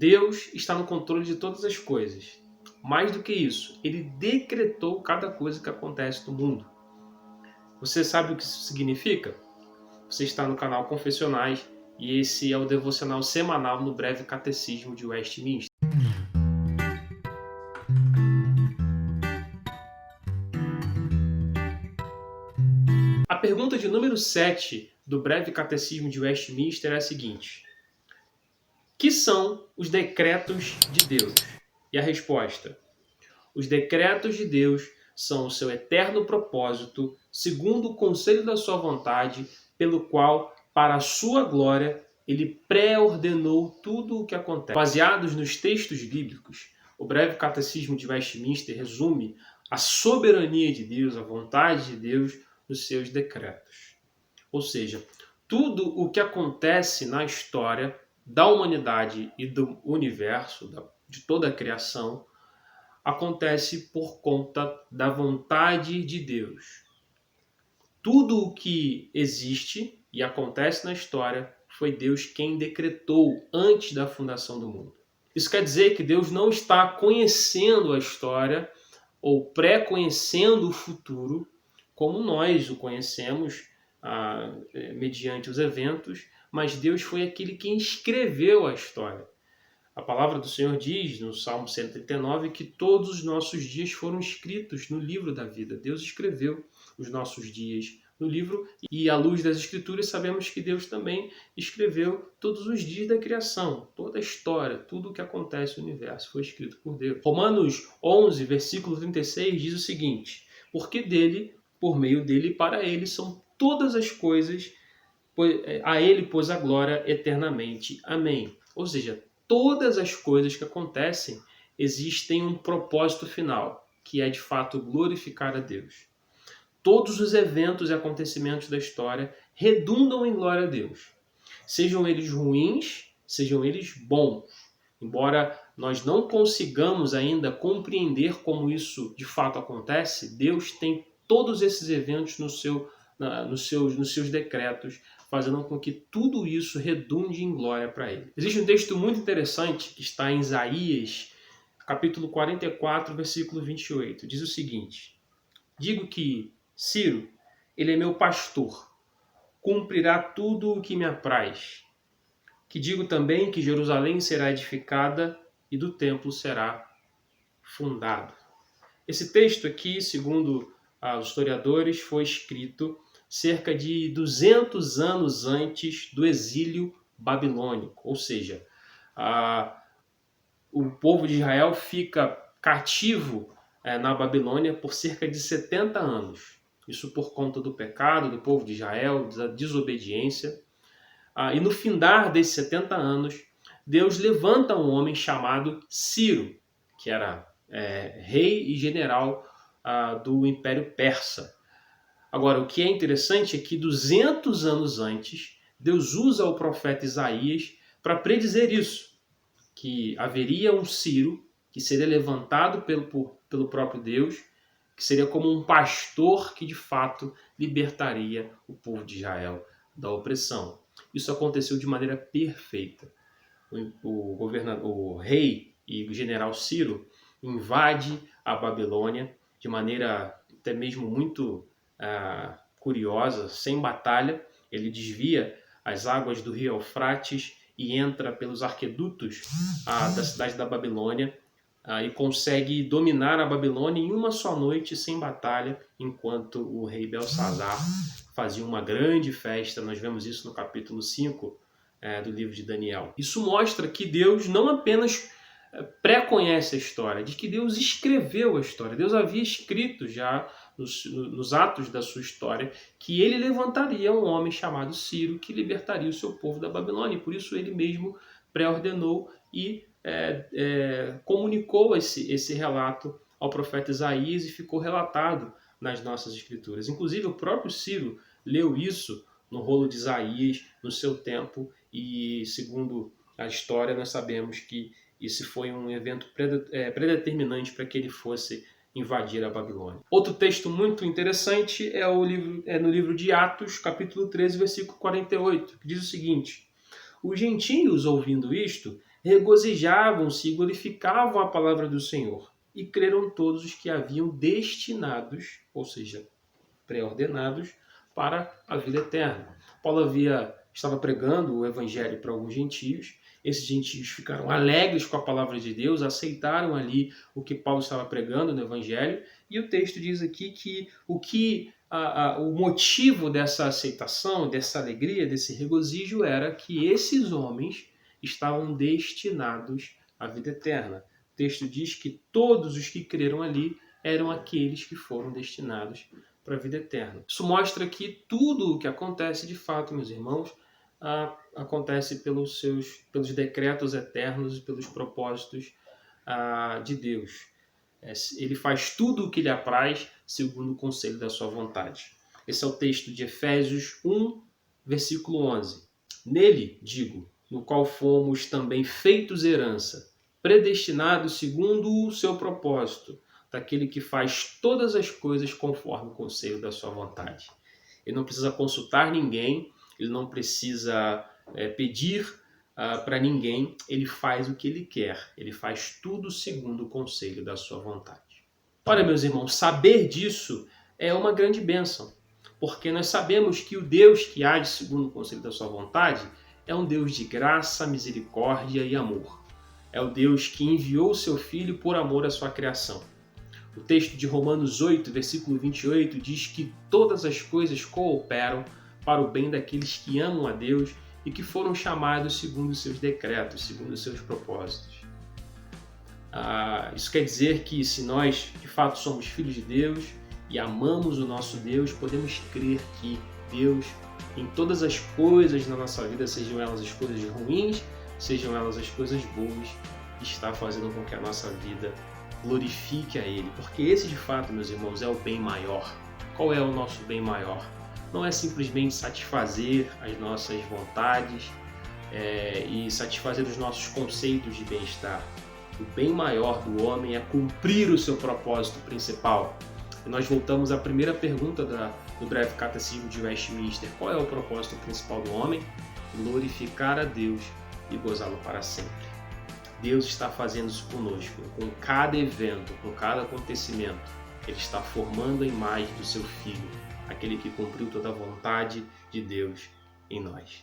Deus está no controle de todas as coisas. Mais do que isso, Ele decretou cada coisa que acontece no mundo. Você sabe o que isso significa? Você está no canal Confessionais e esse é o devocional semanal no Breve Catecismo de Westminster. A pergunta de número 7 do Breve Catecismo de Westminster é a seguinte: que são os decretos de Deus? E a resposta: os decretos de Deus são o seu eterno propósito, segundo o conselho da sua vontade, pelo qual, para a sua glória, ele pré-ordenou tudo o que acontece. Baseados nos textos bíblicos, o Breve Catecismo de Westminster resume a soberania de Deus, a vontade de Deus nos seus decretos. Ou seja, tudo o que acontece na história da humanidade e do universo, de toda a criação, acontece por conta da vontade de Deus. Tudo o que existe e acontece na história foi Deus quem decretou antes da fundação do mundo. Isso quer dizer que Deus não está conhecendo a história ou pré-conhecendo o futuro como nós o conhecemos mediante os eventos, mas Deus foi aquele quem escreveu a história. A palavra do Senhor diz no Salmo 139 que todos os nossos dias foram escritos no livro da vida. Deus escreveu os nossos dias no livro e, à luz das Escrituras, sabemos que Deus também escreveu todos os dias da criação. Toda a história, tudo o que acontece no universo foi escrito por Deus. Romanos 11, versículo 36 diz o seguinte: porque dele, por meio dele e para ele são todas as coisas, a ele pôs a glória eternamente. Amém. Ou seja, todas as coisas que acontecem existem um propósito final, que é de fato glorificar a Deus. Todos os eventos e acontecimentos da história redundam em glória a Deus. Sejam eles ruins, sejam eles bons. Embora nós não consigamos ainda compreender como isso de fato acontece, Deus tem todos esses eventos nos seus decretos, fazendo com que tudo isso redunde em glória para Ele. Existe um texto muito interessante que está em Isaías, capítulo 44, versículo 28. Diz o seguinte: digo que Ciro, ele é meu pastor, cumprirá tudo o que me apraz. Que digo também que Jerusalém será edificada e do templo será fundado. Esse texto aqui, segundo os historiadores, foi escrito cerca de 200 anos antes do exílio babilônico. Ou seja, o povo de Israel fica cativo na Babilônia por cerca de 70 anos. Isso por conta do pecado do povo de Israel, da desobediência. E no findar desses 70 anos, Deus levanta um homem chamado Ciro, que era rei e general do Império Persa. Agora, o que é interessante é que 200 anos antes, Deus usa o profeta Isaías para predizer isso, que haveria um Ciro que seria levantado pelo próprio Deus, que seria como um pastor que de fato libertaria o povo de Israel da opressão. Isso aconteceu de maneira perfeita. O rei e o general Ciro invade a Babilônia de maneira até mesmo muito curiosa, sem batalha. Ele desvia as águas do rio Eufrates e entra pelos arquedutos da cidade da Babilônia e consegue dominar a Babilônia em uma só noite, sem batalha, enquanto o rei Belsazar fazia uma grande festa. Nós vemos isso no capítulo 5 do livro de Daniel. Isso mostra que Deus não apenas pré-conhece a história, de que Deus escreveu a história. Deus havia escrito já nos atos da sua história que ele levantaria um homem chamado Ciro que libertaria o seu povo da Babilônia. E por isso ele mesmo pré-ordenou e comunicou esse relato ao profeta Isaías e ficou relatado nas nossas escrituras. Inclusive o próprio Ciro leu isso no rolo de Isaías no seu tempo e, segundo a história, nós sabemos que esse foi um evento predeterminante para que ele fosse invadir a Babilônia. Outro texto muito interessante é no livro de Atos, capítulo 13, versículo 48, que diz o seguinte: os gentios, ouvindo isto, regozijavam-se e glorificavam a palavra do Senhor. E creram todos os que haviam destinados, ou seja, pré-ordenados, para a vida eterna. Paulo estava pregando o evangelho para alguns gentios. Esses gentios ficaram alegres com a palavra de Deus, aceitaram ali o que Paulo estava pregando no evangelho, e o texto diz aqui que o motivo dessa aceitação, dessa alegria, desse regozijo era que esses homens estavam destinados à vida eterna. O texto diz que todos os que creram ali eram aqueles que foram destinados para a vida eterna. Isso mostra que tudo o que acontece de fato, meus irmãos, acontece pelos decretos eternos e pelos propósitos de Deus. Ele faz tudo o que lhe apraz segundo o conselho da sua vontade. Esse é o texto de Efésios 1, versículo 11. Nele, digo, no qual fomos também feitos herança, predestinados segundo o seu propósito, daquele que faz todas as coisas conforme o conselho da sua vontade. Ele não precisa consultar ninguém, ele não precisa pedir para ninguém, ele faz o que ele quer, ele faz tudo segundo o conselho da sua vontade. Olha, meus irmãos, saber disso é uma grande bênção, porque nós sabemos que o Deus que age segundo o conselho da sua vontade é um Deus de graça, misericórdia e amor. É o Deus que enviou o seu Filho por amor à sua criação. O texto de Romanos 8, versículo 28, diz que todas as coisas cooperam para o bem daqueles que amam a Deus e que foram chamados segundo os seus decretos, segundo os seus propósitos. Isso quer dizer que se nós, de fato, somos filhos de Deus e amamos o nosso Deus, podemos crer que Deus, em todas as coisas na nossa vida, sejam elas as coisas ruins, sejam elas as coisas boas, está fazendo com que a nossa vida glorifique a Ele, porque esse de fato, meus irmãos, é o bem maior. Qual é o nosso bem maior? Não é simplesmente satisfazer as nossas vontades e satisfazer os nossos conceitos de bem-estar. O bem maior do homem é cumprir o seu propósito principal. E nós voltamos à primeira pergunta do breve catecismo de Westminster. Qual é o propósito principal do homem? Glorificar a Deus e gozá-lo para sempre. Deus está fazendo isso conosco, com cada evento, com cada acontecimento. Ele está formando a imagem do seu Filho, aquele que cumpriu toda a vontade de Deus em nós.